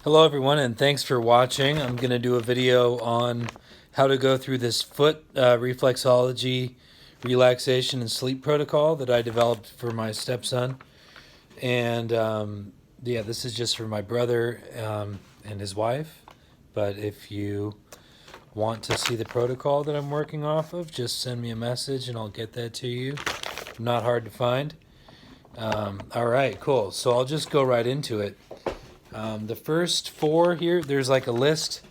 Hello everyone, and thanks for watching. I'm going to do a video on how to go through this foot reflexology relaxation and sleep protocol that I developed for my stepson. And yeah, this is just for my brother and his wife. But if you want to see the protocol that I'm working off of, just send me a message and I'll get that to you. Not hard to find. All right, cool. So I'll just go right into it. The first four here, there's like a list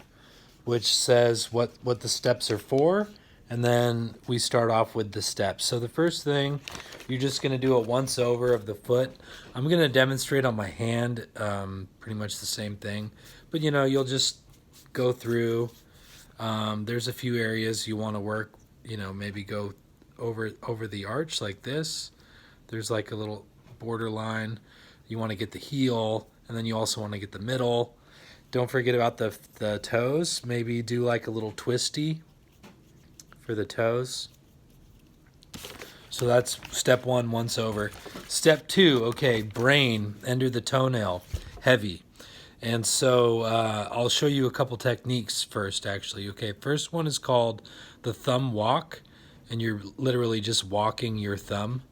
which says what the steps are for, and then we start off with the steps. So the first thing, you're just going to do a once over of the foot. I'm going to demonstrate on my hand, pretty much the same thing, but you'll just go through. There's a few areas you want to work, maybe go over the arch like this. There's like a little borderline. You want to get the heel, and then you also want to get the middle. Don't forget about the toes. Maybe do like a little twisty for the toes. So that's step one, once over. Step two, okay, brain, under the toenail, heavy. And so I'll show you a couple techniques first, actually. Okay, first one is called the thumb walk, and you're literally just walking your thumb.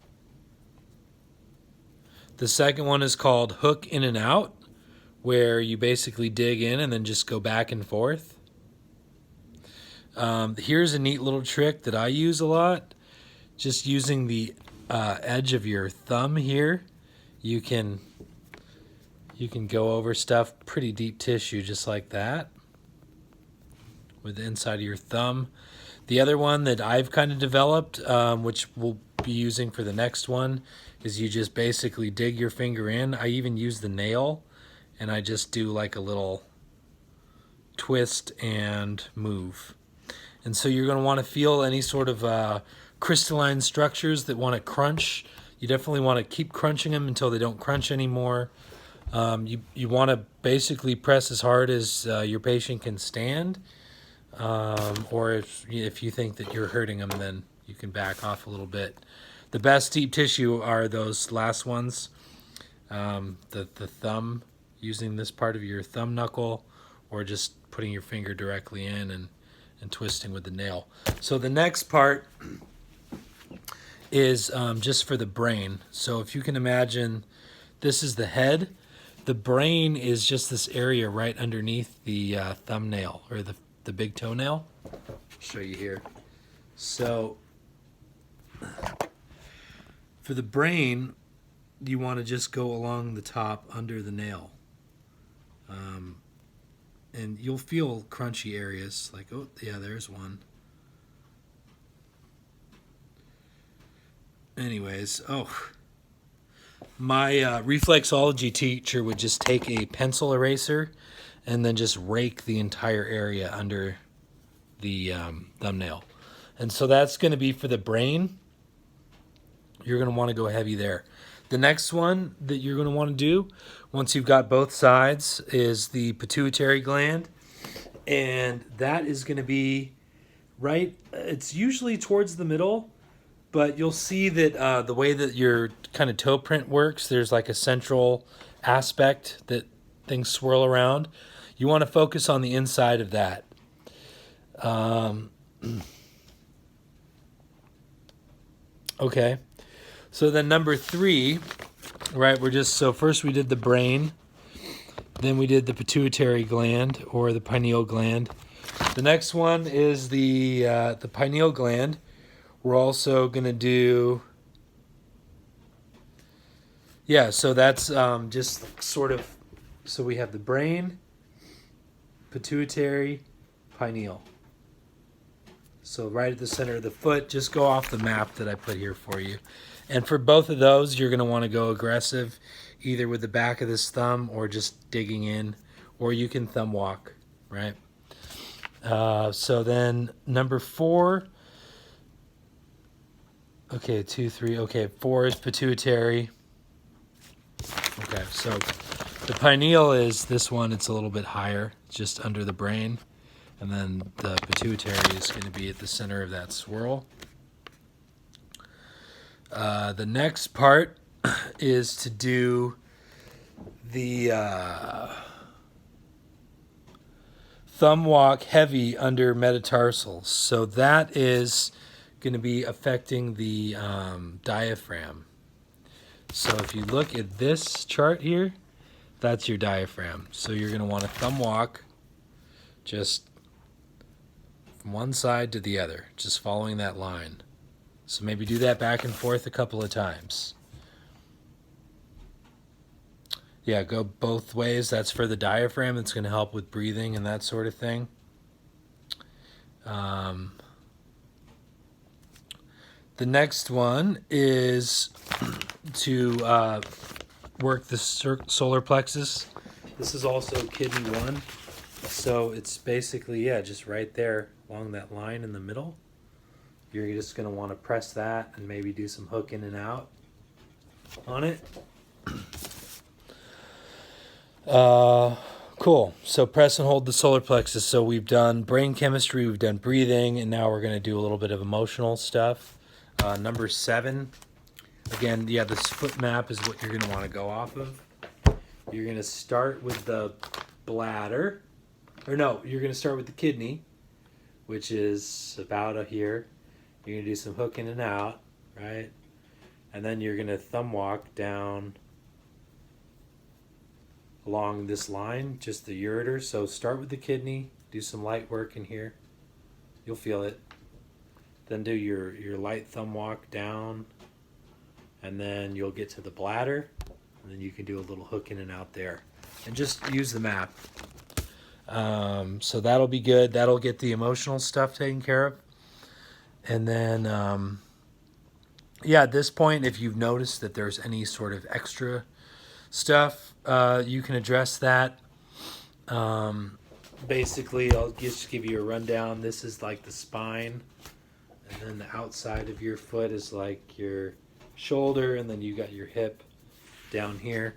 The second one is called hook in and out, where you basically dig in and then just go back and forth. Here's a neat little trick that I use a lot. Just using the edge of your thumb here, you can go over stuff, pretty deep tissue, just like that, with the inside of your thumb. The other one that I've kind of developed, which we'll be using for the next one, is you just basically dig your finger in. I even use the nail, and I just do like a little twist and move. And so you're going to want to feel any sort of crystalline structures that want to crunch. You definitely want to keep crunching them until they don't crunch anymore. You want to basically press as hard as your patient can stand. Or if you think that you're hurting them, then you can back off a little bit. The best deep tissue are those last ones. The thumb, using this part of your thumb knuckle, or just putting your finger directly in and twisting with the nail. So the next part is just for the brain. So if you can imagine, this is the head. The brain is just this area right underneath the thumbnail, or the big toenail. I'll show you here. So for the brain, you want to just go along the top under the nail. And you'll feel crunchy areas, like, oh yeah, there's one. Anyways, my reflexology teacher would just take a pencil eraser and then just rake the entire area under the thumbnail. And so that's going to be for the brain. You're going to want to go heavy there. The next one that you're going to want to do, once you've got both sides, is the pituitary gland. And that is going to be right, it's usually towards the middle, but you'll see that the way that your kind of toe print works, there's like a central aspect that things swirl around. You want to focus on the inside of that. Okay. So then number three, right, so first we did the brain, then we did the pituitary gland, or the pineal gland. The next one is the pineal gland. We're also going to do, so that's just sort of, so we have the brain, pituitary, pineal. So right at the center of the foot, just go off the map that I put here for you. And for both of those, you're going to want to go aggressive, either with the back of this thumb or just digging in, or you can thumb walk, right? So then number four, okay, 2, 3, okay, 4 is pituitary. Okay, so the pineal is this one, it's a little bit higher, just under the brain. And then the pituitary is going to be at the center of that swirl. The next part is to do the thumb walk heavy under metatarsals. So that is going to be affecting the diaphragm. So if you look at this chart here, that's your diaphragm. So you're going to want to thumb walk just from one side to the other, just following that line. So maybe do that back and forth a couple of times. Yeah, go both ways. That's for the diaphragm. It's going to help with breathing and that sort of thing. The next one is to work the solar plexus. This is also kidney 1. So it's basically, yeah, just right there along that line in the middle. You're just going to want to press that and maybe do some hook in and out on it. Cool. So press and hold the solar plexus. So we've done brain chemistry, we've done breathing, and now we're going to do a little bit of emotional stuff. Number 7. Again, yeah, this foot map is what you're going to want to go off of. You're going to start with the bladder. Or no, you're going to start with the kidney, which is about here. You're going to do some hook in and out, right? And then you're going to thumb walk down along this line, just the ureter. So start with the kidney, do some light work in here. You'll feel it. Then do your light thumb walk down, and then you'll get to the bladder, and then you can do a little hook in and out there. And just use the map. So that'll be good. That'll get the emotional stuff taken care of. And then, yeah, at this point, if you've noticed that there's any sort of extra stuff, you can address that. Basically, I'll just give you a rundown. This is like the spine, and then the outside of your foot is like your shoulder, and then you got your hip down here.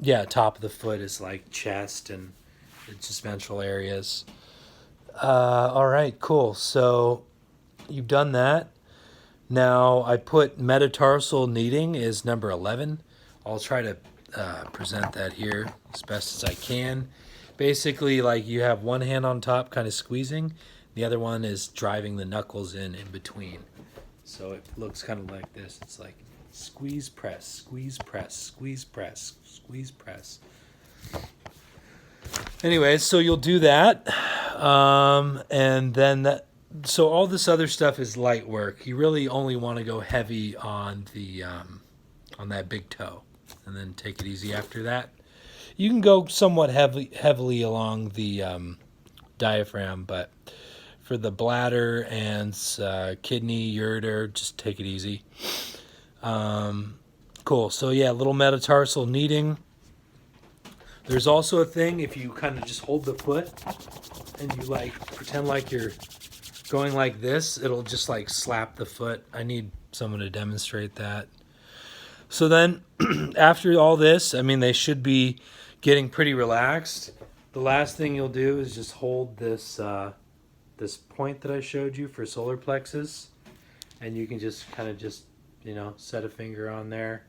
Yeah, top of the foot is like chest and just ventral areas. All right, cool. So you've done that. Now I put metatarsal kneading is number 11. I'll try to present that here as best as I can. Basically, like you have one hand on top kind of squeezing. The other one is driving the knuckles in between. So it looks kind of like this. It's like squeeze, press, squeeze, press, squeeze, press, squeeze, press. Anyways, so you'll do that. And then so all this other stuff is light work. You really only want to go heavy on the on that big toe, and then take it easy after that. You can go somewhat heavily along the diaphragm, but for the bladder and kidney, ureter, just take it easy. Cool. So yeah, little metatarsal kneading. There's also a thing if you kind of just hold the foot and you like pretend like you're going like this, it'll just like slap the foot. I need someone to demonstrate that. So then after all this, I mean, they should be getting pretty relaxed. The last thing you'll do is just hold this this point that I showed you for solar plexus, and you can just kind of just, you know, set a finger on there.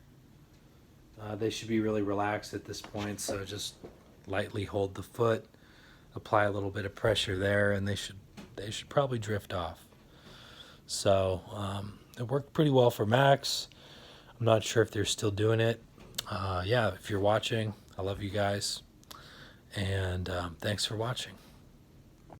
They should be really relaxed at this point, so just lightly hold the foot, apply a little bit of pressure there, and they should probably drift off. So it worked pretty well for Max. I'm not sure if they're still doing it. Yeah, if you're watching, I love you guys, and thanks for watching.